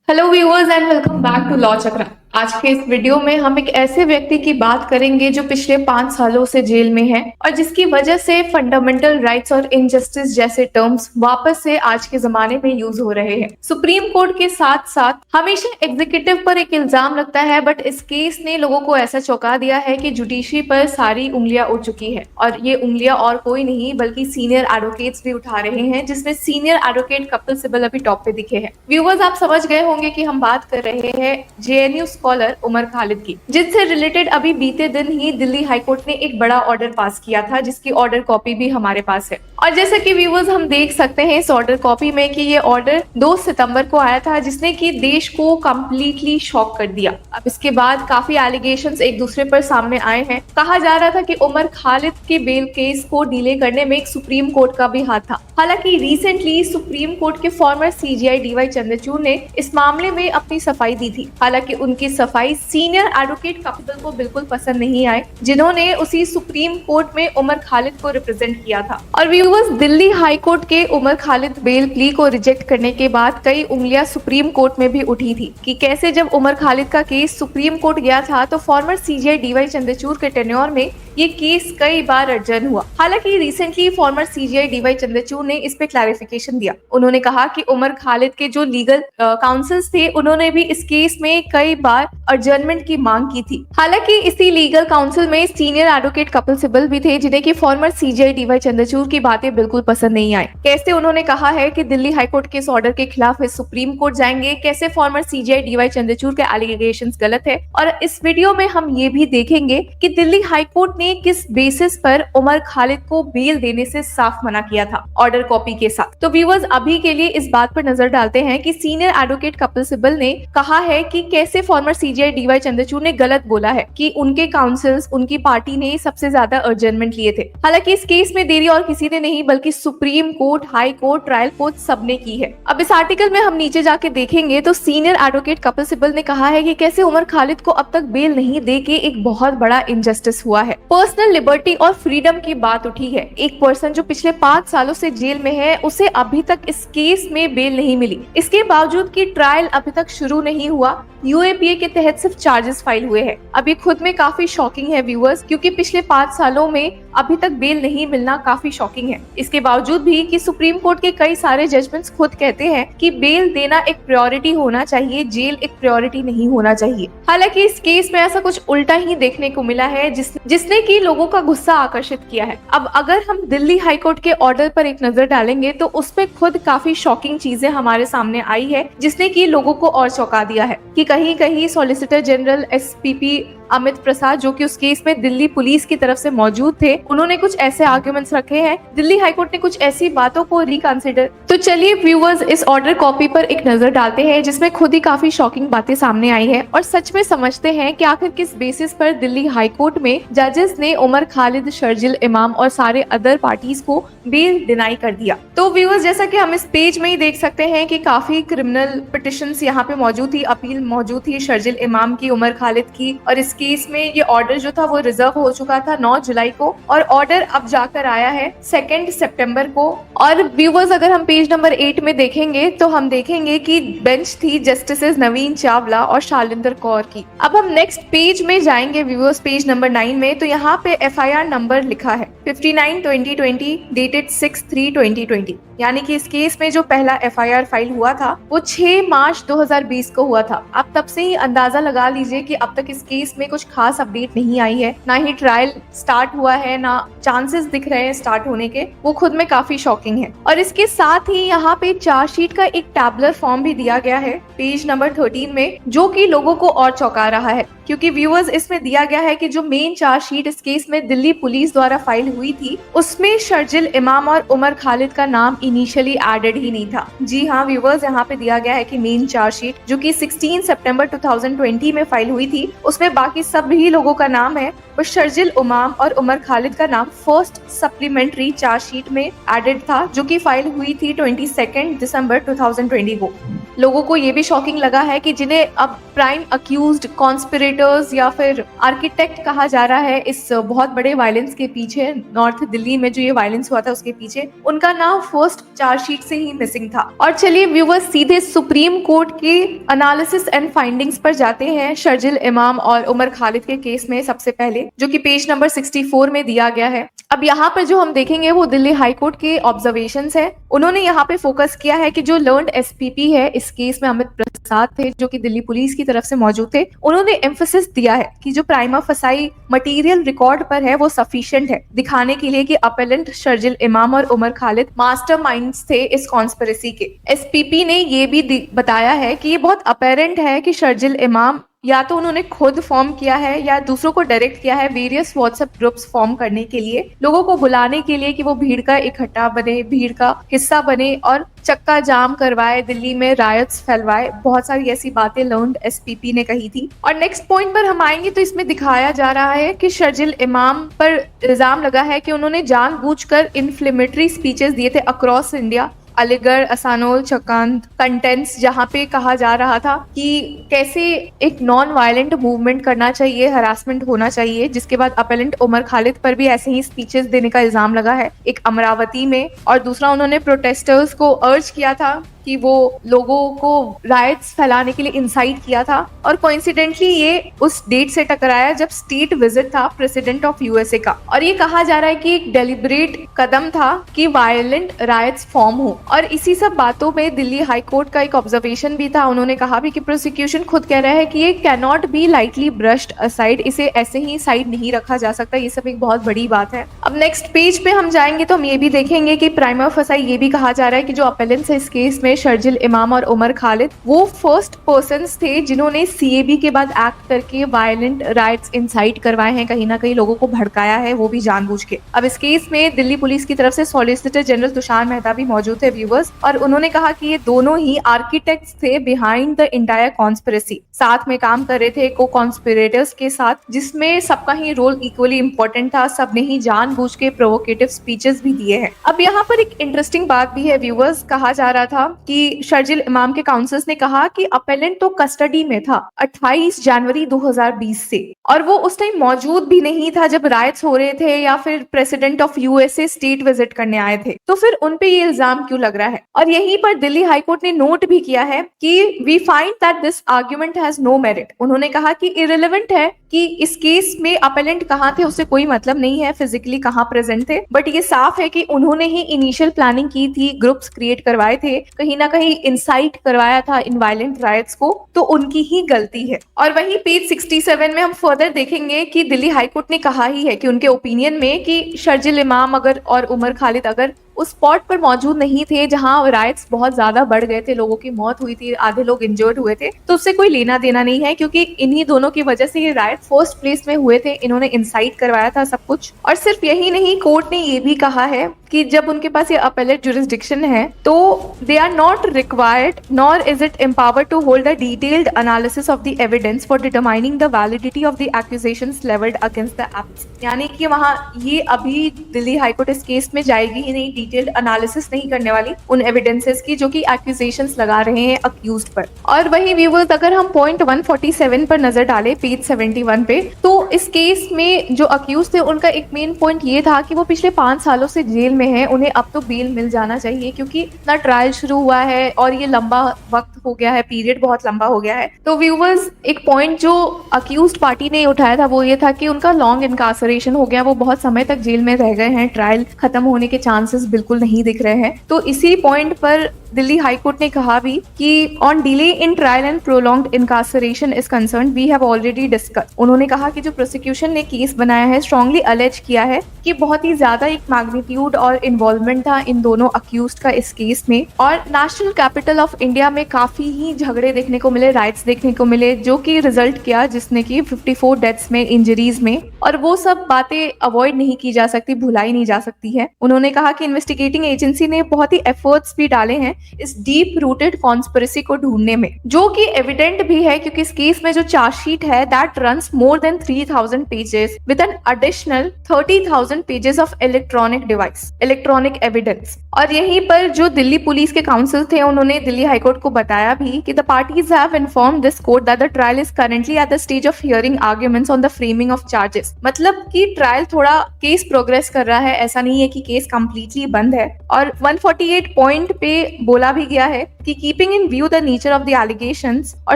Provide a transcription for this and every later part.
Hello viewers and welcome back to law Chakra. आज के इस वीडियो में हम एक ऐसे व्यक्ति की बात करेंगे जो पिछले 5 सालों से जेल में है और जिसकी वजह से फंडामेंटल राइट्स और इनजस्टिस जैसे टर्म्स वापस से आज के जमाने में यूज हो रहे हैं। सुप्रीम कोर्ट के साथ साथ हमेशा एग्जीक्यूटिव पर एक इल्जाम लगता है, बट इस केस ने लोगों को ऐसा चौंका दिया है कि जुडिशरी पर सारी उंगलियां उठ चुकी है और ये उंगलियां और कोई नहीं बल्कि सीनियर एडवोकेट्स भी उठा रहे हैं, जिसमें सीनियर एडवोकेट कपिल सिब्बल अभी टॉप पे दिखे हैं। व्यूअर्स, आप समझ गए होंगे कि हम बात कर रहे हैं जेएनयू स्कॉलर उमर खालिद की, जिनसे रिलेटेड अभी बीते दिन ही दिल्ली हाईकोर्ट ने एक बड़ा ऑर्डर पास किया था, जिसकी ऑर्डर कॉपी भी हमारे पास है। और जैसे कि व्यूअर्स हम देख सकते हैं इस ऑर्डर कॉपी में कि ये ऑर्डर 2 सितंबर को आया था, जिसने कि देश को कंप्लीटली शॉक कर दिया। अब इसके बाद काफी एलिगेशंस एक दूसरे पर सामने आए हैं। कहा जा रहा था कि उमर खालिद के बेल केस को डिले करने में एक सुप्रीम कोर्ट का भी हाथ था। हालांकि रिसेंटली सुप्रीम कोर्ट के फॉर्मर सीजीआई डीवाई चंद्रचूड़ ने इस मामले में अपनी सफाई दी थी। हालांकि उनकी सफाई सीनियर एडवोकेट कपिल को बिल्कुल पसंद नहीं आई, जिन्होंने उसी सुप्रीम कोर्ट में उमर खालिद को रिप्रेजेंट किया था। और व्यूअर्स, दिल्ली हाई कोर्ट के उमर खालिद बेल प्ली को रिजेक्ट करने के बाद कई उंगलियां सुप्रीम कोर्ट में भी उठी थी कि कैसे जब उमर खालिद का केस सुप्रीम कोर्ट गया था तो फॉर्मर सीजीआई डीवाई चंद्रचूड़ के टेन्योर में ये केस कई बार अर्जन हुआ। हालांकि recently farmer CGI D Y Chandrachud ने इस पे क्लैरिफिकेशन दिया। उन्होंने कहा कि उमर खालिद के जो लीगल काउंसिल्स थे, उन्होंने भी इस केस में कई बार अर्जनमेंट की मांग की थी। हालांकि इसी लीगल काउंसिल में सीनियर एडवोकेट कपिल सिब्बल भी थे, जिन्हें की फॉर्मर सीजीआई डीवाई चंद्रचूड़ की बातें बिल्कुल पसंद नहीं आई। कैसे उन्होंने कहा है कि दिल्ली हाईकोर्ट के इस ऑर्डर के खिलाफ वे सुप्रीम कोर्ट जाएंगे, कैसे फॉर्मर सीजीआई डीवाई चंद्रचूड़ के एलिगेशंस गलत है। और इस वीडियो में हम ये भी देखेंगे कि दिल्ली हाईकोर्ट ने किस बेसिस पर उमर खालिद को बेल देने से साफ मना किया था ऑर्डर कॉपी के साथ। तो व्यूअर्स, अभी के लिए इस बात पर नजर डालते हैं कि सीनियर एडवोकेट कपिल सिब्बल ने कहा है कि कैसे फॉर्मर सीजीआई डीवाई चंद्रचूड़ ने गलत बोला है कि उनके काउंसिल्स, उनकी पार्टी ने सबसे ज्यादा अर्जनमेंट लिए थे। हालांकि इस केस में देरी और किसी ने नहीं बल्कि supreme court, high court, trial court सबने की है। अब इस आर्टिकल में हम नीचे जाके देखेंगे तो सीनियर एडवोकेट कपिल सिब्बल ने कहा है कि कैसे उमर खालिद को अब तक बेल नहीं दे के एक बहुत बड़ा इनजस्टिस हुआ है। पर्सनल लिबर्टी और फ्रीडम की बात उठी है। एक पर्सन जो पिछले 5 सालों से जेल में है, उसे अभी तक इस केस में बेल नहीं मिली। इसके बावजूद कि ट्रायल अभी तक शुरू नहीं हुआ, यूएपीए के तहत सिर्फ चार्जेस फाइल हुए हैं। अब ये खुद में काफी शॉकिंग है व्यूअर्स, क्योंकि पिछले 5 सालों में अभी तक बेल नहीं मिलना काफी शॉकिंग है। इसके बावजूद भी कि सुप्रीम कोर्ट के कई सारे जजमेंट्स खुद कहते हैं कि बेल देना एक प्रायोरिटी होना चाहिए, जेल एक प्रायोरिटी नहीं होना चाहिए। हालांकि इस केस में ऐसा कुछ उल्टा ही देखने को मिला है, जिसने की लोगों का गुस्सा आकर्षित किया है। अब अगर हम दिल्ली हाईकोर्ट के ऑर्डर पर एक नजर डालेंगे तो उसपे खुद काफी शॉकिंग चीजें हमारे सामने आई है, जिसने की लोगों को और चौंका दिया है कि कहीं कहीं सॉलिसिटर जनरल एसपीपी अमित प्रसाद, जो कि उस केस में दिल्ली पुलिस की तरफ से मौजूद थे, उन्होंने कुछ ऐसे आर्गुमेंट्स रखे हैं। दिल्ली हाईकोर्ट ने कुछ ऐसी बातों को रिकंसिडर। तो चलिए व्यूअर्स, इस ऑर्डर कॉपी पर एक नजर डालते हैं, जिसमें खुद ही काफी शॉकिंग बातें सामने आई है और सच में समझते हैं कि आखिर किस बेसिस पर दिल्ली हाईकोर्ट में जजेस ने उमर खालिद, शर्जिल इमाम और सारे अदर पार्टीज को बेल डिनाई कर दिया। तो व्यूअर्स, जैसा कि हम इस पेज में ही देख सकते हैं कि काफी क्रिमिनल पिटिशंस यहाँ पे मौजूद थी, अपील मौजूद थी शर्जिल इमाम की, उमर खालिद की। और इस केस में ये ऑर्डर जो था वो रिजर्व हो चुका था 9 जुलाई को और ऑर्डर अब जाकर आया है 2 सितंबर को। और व्यूअर्स, अगर हम पेज नंबर 8 में देखेंगे तो हम देखेंगे कि बेंच थी जस्टिसेस नवीन चावला और शालिंदर कौर की। अब हम नेक्स्ट पेज में जाएंगे व्यूअर्स, पेज नंबर 9 में, तो यहाँ पे एफआईआर नंबर लिखा है 59/2020 डेटेड 6/3/2020, यानी कि इस केस में जो पहला एफआईआर फाइल हुआ था वो 6 मार्च 2020 को हुआ था। आप तब से ही अंदाजा लगा लीजिए कि अब तक इस केस में कुछ खास अपडेट नहीं आई है, ना ही ट्रायल स्टार्ट हुआ है, ना चांसेस दिख रहे हैं स्टार्ट होने के। वो खुद में काफी शॉकिंग है। और इसके साथ ही यहाँ पे चार्जशीट का एक टैबलर फॉर्म भी दिया गया है पेज नंबर 13 में, जो कि लोगों को और चौंका रहा है, क्योंकि व्यूअर्स इसमें दिया गया है कि जो मेन चार्जशीट इस केस में दिल्ली पुलिस द्वारा फाइल हुई थी, उसमें शर्जिल इमाम और उमर खालिद का नाम इनिशियली एडेड ही नहीं था। जी हाँ व्यूअर्स, यहाँ पे दिया गया है कि मेन चार्जशीट जो कि 16 सितंबर 2020 में फाइल हुई थी, उसमें बाकी सभी लोगों का नाम है, और शर्जिल इमाम और उमर खालिद का नाम फर्स्ट सप्लीमेंट्री चार्जशीट में एडेड था, जो कि फाइल हुई थी 22 दिसंबर 2020 को। लोगों को ये भी शॉकिंग लगा है कि जिन्हें अब प्राइम अक्यूज्ड, कॉन्स्पिरेटर्स या फिर आर्किटेक्ट कहा जा रहा है इस बहुत बड़े वायलेंस के पीछे, नॉर्थ दिल्ली में जो ये वायलेंस हुआ था उसके पीछे, उनका नाम फर्स्ट चार्जशीट से ही मिसिंग था। और चलिए व्यूअर्स, सीधे सुप्रीम कोर्ट के एनालिसिस एंड फाइंडिंग्स पर जाते हैं शर्जिल इमाम और उमर खालिद के केस में। सबसे पहले जो कि पेज नंबर 64 में दिया गया है। अब यहाँ पर जो हम देखेंगे वो दिल्ली हाई कोर्ट के ऑब्जर्वेशंस है। उन्होंने यहाँ पे फोकस किया है कि जो लर्न्ड एसपीपी है इस केस में, अमित प्रसाद थे जो कि दिल्ली पुलिस की तरफ से मौजूद थे, उन्होंने एम्फेसिस दिया है कि जो प्राइमा फसाई मटेरियल रिकॉर्ड पर है वो सफिशिएंट है दिखाने के लिए कि अपेलेंट शर्जिल इमाम और उमर खालिद मास्टरमाइंड्स थे इस कॉन्स्पिरेसी के। एसपीपी ने ये भी बताया है कि ये बहुत अपेरेंट है कि शर्जिल इमाम या तो उन्होंने खुद फॉर्म किया है या दूसरों को डायरेक्ट किया है वेरियस व्हाट्सएप ग्रुप्स फॉर्म करने के लिए, लोगों को बुलाने के लिए कि वो भीड़ का इकट्ठा बने, भीड़ का हिस्सा बने और चक्का जाम करवाए, दिल्ली में रायट्स फैलवाए। बहुत सारी ऐसी बातें लर्न्ड एसपीपी ने कही थी। और नेक्स्ट पॉइंट पर हम आएंगे तो इसमें दिखाया जा रहा है कि शर्जिल इमाम पर इल्जाम लगा है कि उन्होंने जानबूझकर इन्फ्लेमेटरी स्पीचेस दिए थे अक्रॉस इंडिया, अलीगढ़, असानोल, चकांत कंटेंट्स, जहाँ पे कहा जा रहा था कि कैसे एक नॉन वायलेंट मूवमेंट करना चाहिए, हरासमेंट होना चाहिए। जिसके बाद अपेलेंट उमर खालिद पर भी ऐसे ही स्पीचेस देने का इल्जाम लगा है, एक अमरावती में, और दूसरा उन्होंने प्रोटेस्टर्स को अर्ज किया था कि वो लोगों को राइट्स फैलाने के लिए इंसाइट किया था। और कोइंसिडेंटली ये उस डेट से टकराया जब स्टेट विजिट था प्रेसिडेंट ऑफ यूएसए का। और ये कहा जा रहा है कि एक डेलिब्रेट कदम था कि वायलेंट राइट्स फॉर्म हो। और इसी सब बातों में दिल्ली हाई कोर्ट का एक ऑब्जर्वेशन भी था। उन्होंने कहा भी कि प्रोसिक्यूशन खुद कह रहा है कि ये can not be lightly brushed aside, इसे ऐसे ही साइड नहीं रखा जा सकता। ये सब एक बहुत बड़ी बात है। अब नेक्स्ट पेज पे हम जाएंगे तो हम ये भी देखेंगे कि प्राइमा फसाई ये भी कहा जा रहा है कि जो अपेलेंट्स है इस केस में शर्जिल इमाम और उमर खालिद, वो फर्स्ट पर्सन्स थे जिन्होंने सीएबी के बाद एक्ट करके वायलेंट राइट्स इंसाइट करवाए हैं, कहीं ना कहीं लोगों को भड़काया है, वो भी जानबूझ के। अब इस केस में दिल्ली पुलिस की तरफ से सॉलिसिटर जनरल तुषार मेहता भी मौजूद थे व्यूअर्स, और उन्होंने कहा कि ये दोनों ही आर्किटेक्ट्स थे बिहाइंड द इंटायर कॉन्स्पिरेसी, साथ में काम कर रहे थे को कॉन्स्पिरेटर्स के साथ, जिसमें सबका ही रोल इक्वली इंपॉर्टेंट था। सबने ही जानबूझ के प्रोवोकेटिव स्पीचेस भी दिए हैं। अब यहाँ पर एक इंटरेस्टिंग बात भी है व्यूअर्स, कहा जा रहा था कि शर्जिल इमाम के काउंसल्स ने कहा कि अपेलेंट तो कस्टडी में था 28 जनवरी 2020 से, और वो उस टाइम मौजूद भी नहीं था जब राइट्स हो रहे थे या फिर president of USA state visit करने आए थे। तो फिर उन पे ये इल्जाम क्यों लग रहा है? और यहीं पर दिल्ली हाई कोर्ट ने नोट भी किया है कि we find that this argument has no merit. उन्होंने कहा कि इररिलेवेंट है कि इस केस में अपेलेंट कहाँ थे उससे कोई मतलब नहीं है, फिजिकली कहाँ प्रेजेंट थे, बट ये साफ है कि उन्होंने ही इनिशियल प्लानिंग की थी, ग्रुप्स क्रिएट करवाए थे, कहीं ना कहीं इंसाइट करवाया था इन वायलेंट राइट्स को, तो उनकी ही गलती है। और वहीं पेज 67 में हम फर्दर देखेंगे कि दिल्ली हाई कोर्ट ने कहा ही है कि उनके ओपिनियन में कि शर्जिल इमाम अगर और उमर खालिद अगर उस स्पॉट पर मौजूद नहीं थे जहां राइट्स बहुत ज्यादा बढ़ गए थे, लोगों की मौत हुई थी, आधे लोग इंजर्ड हुए थे, तो उससे कोई लेना देना नहीं है, क्योंकि इन्हीं दोनों की वजह से ये राइट फर्स्ट प्लेस में हुए थे। इन्होंने इंसाइट करवाया था सब कुछ। और सिर्फ यही नहीं, कोर्ट ने ये भी कहा है कि जब उनके पास ये अपेलेट जुरिस्डिक्शन है तो they are not required nor is it empowered to hold a detailed analysis of the evidence for determining the validity of the accusations leveled against the apps। यानी कि वहां ये अभी दिल्ली हाईकोर्ट इस केस में जाएगी ही नहीं, डिटेल्ड एनालिसिस नहीं करने वाली उन एविडेंसेस की जो कि एक्यूजेशंस लगा रहे हैं अक्यूज्ड पर। और वही व्यूअर्स, अगर हम पॉइंट 147 पर नजर डालें पेज 71 पे, तो इस केस में जो अक्यूज थे उनका एक मेन पॉइंट ये था कि वो पिछले 5 सालों से जेल में है, उन्हें अब तो बेल मिल जाना चाहिए क्योंकि ना ट्रायल शुरू हुआ है और ये लंबा वक्त हो गया है, पीरियड बहुत लंबा हो गया है। तो व्यूअर्स, एक पॉइंट जो अक्यूज्ड पार्टी ने उठाया था वो ये था कि उनका लॉन्ग इनकार्सरेशन हो गया, वो बहुत समय तक जेल में रह गए हैं, ट्रायल खत्म होने के चांसेस बिल्कुल नहीं दिख रहे हैं। तो इसी पॉइंट पर दिल्ली हाईकोर्ट ने कहा भी कि on delay in trial and prolonged incarceration is concerned we have already discuss. उन्होंने कहा कि जो प्रोसिक्यूशन ने केस बनाया है, स्ट्रांगली अलेज किया है कि बहुत ही ज्यादा एक मैग्नीट्यूड और इन्वॉल्वमेंट था इन दोनों अक्यूज्ड का इस केस में, और नेशनल कैपिटल ऑफ इंडिया में काफी ही झगड़े देखने को मिले, राइट्स देखने को मिले, जो कि रिजल्ट किया जिसने की 54 डेथ्स में, इंजरीज में, और वो सब बातें अवॉइड नहीं की जा सकती, भुलाई नहीं जा सकती है। उन्होंने कहा कि इन्वेस्टिगेटिंग एजेंसी ने बहुत ही एफर्ट्स भी डाले हैं इस डीप रूटेड कॉन्स्पिरेसी को ढूंढने में, जो कि एविडेंट भी है क्योंकि इस केस में जो चार्जशीट है that runs more than 3 20,000 pages with an additional 30,000 pages of electronic evidence. और यहीं पर जो दिल्ली पुलिस के काउंसिल थे उन्होंने दिल्ली हाईकोर्ट को बताया भी कि the parties have informed this court that the trial is currently at the stage of hearing arguments on the framing of charges. मतलब कि ट्रायल थोड़ा केस प्रोग्रेस कर रहा है, ऐसा नहीं है कि केस कंप्लीटली बंद है। और 148 पॉइंट पे बोला भी गया है कि keeping in view the nature of the allegations और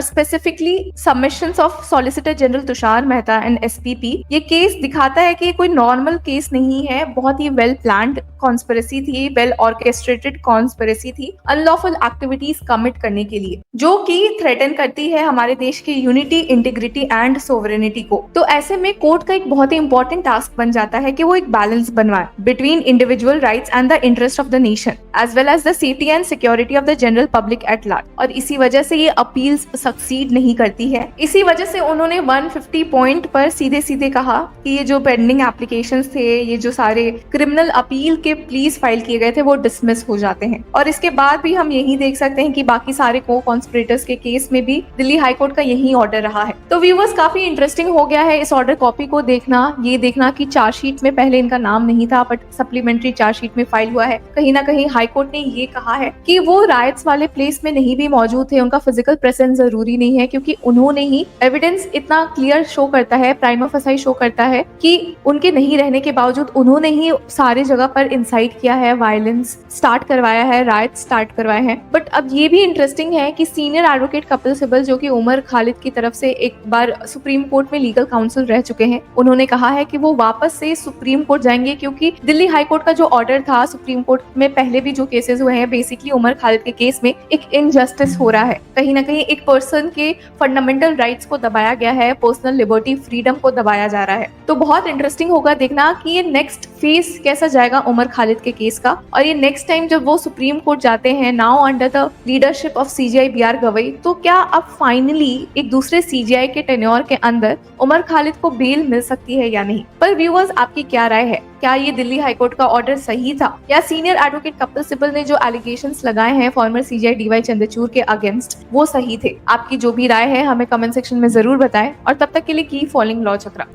specifically submissions of solicitor general Tushar Mehta and SPP, ये केस दिखाता है कि ये कोई नॉर्मल केस नहीं है, बहुत ही वेल प्लान्ड कॉन्स्पिरेसी थी, वेल ऑर्केस्ट्रेटेड कॉन्स्पिरेसी थी अनलॉफुल एक्टिविटीज कमिट करने के लिए, जो कि थ्रेटन करती है हमारे देश की यूनिटी, इंटीग्रिटी एंड सोवरेनिटी को। तो ऐसे में कोर्ट का एक बहुत ही इंपॉर्टेंट टास्क बन जाता है कि वो एक बैलेंस बनवाए between individual rights and the interest of the nation as well as the safety and security of the general public at large. और इसी वजह से ये अपील्स सक्सीड नहीं करती है। इसी वजह से उन्होंने 150 पॉइंट पर सीधे सीधे कहा कि ये जो पेंडिंग एप्लीकेशंस थे, ये जो सारे क्रिमिनल अपील के प्लीज फाइल किए गए थे, वो डिसमिस हो जाते हैं। और इसके बाद भी हम यही देख सकते हैं कि बाकी सारे को कॉन्स्पिरेटर्स के केस में भी दिल्ली हाईकोर्ट का यही ऑर्डर रहा है। तो व्यूअर्स, काफी इंटरेस्टिंग हो गया है इस ऑर्डर कॉपी को देखना, ये देखना कि चार्जशीट में पहले इनका नाम नहीं था बट सप्लीमेंट्री चार्जशीट में फाइल हुआ है। कहीं ना कहीं हाईकोर्ट ने ये कहा है कि वो राइट्स वाले प्लेस में नहीं भी मौजूद थे, उनका फिजिकल प्रेजेंस जरूरी नहीं है, क्योंकि उन्होंने ही एविडेंस इतना क्लियर शो करता है, प्राइमा फेसाई शो करता है कि उनके नहीं रहने के बावजूद उन्होंने ही सारी जगह पर इंसाइट किया है, वायलेंस स्टार्ट करवाया है, राइट स्टार्ट करवाए हैं। बट अब ये भी इंटरेस्टिंग है कि सीनियर एडवोकेट कपिल सिब्बल, जो कि उमर खालिद की तरफ से एक बार सुप्रीम कोर्ट में लीगल काउंसिल रह चुके हैं, उन्होंने कहा है कि वो वापस से सुप्रीम कोर्ट जाएंगे, क्योंकि दिल्ली हाईकोर्ट का जो ऑर्डर था, सुप्रीम कोर्ट में पहले भी जो केसेस हुए हैं, बेसिकली उमर खालिद के केस में एक इनजस्टिस हो रहा है। कहीं ना कहीं एक पर्सन के फंडामेंटल राइट्स को दबाया गया है, पर्सनल लिबर्टी, फ्रीडम को दबाया जा रहा है। तो बहुत इंटरेस्टिंग होगा देखना कि ये नेक्स्ट फेज कैसा जाएगा उमर खालिद के केस का। और ये नेक्स्ट टाइम जब वो सुप्रीम कोर्ट जाते हैं, now under the leadership of CJI BR Gavai, तो क्या अब फाइनली एक दूसरे सीजीआई के टेन्योर के अंदर उमर खालिद को बेल मिल सकती है या नहीं? पर व्यूअर्स, आपकी क्या राय है? क्या ये दिल्ली हाईकोर्ट का ऑर्डर सही था, या सीनियर एडवोकेट कपिल सिब्बल ने जो एलिगेशंस लगाए हैं फॉर्मर सीजीआई डीवाई चंद्रचूड़ के अगेंस्ट, वो सही थे? आपकी जो भी राय है हमें कमेंट सेक्शन में जरूर बताएं, और तब तक के लिए कीप फॉलोइंग लॉ चक्रा।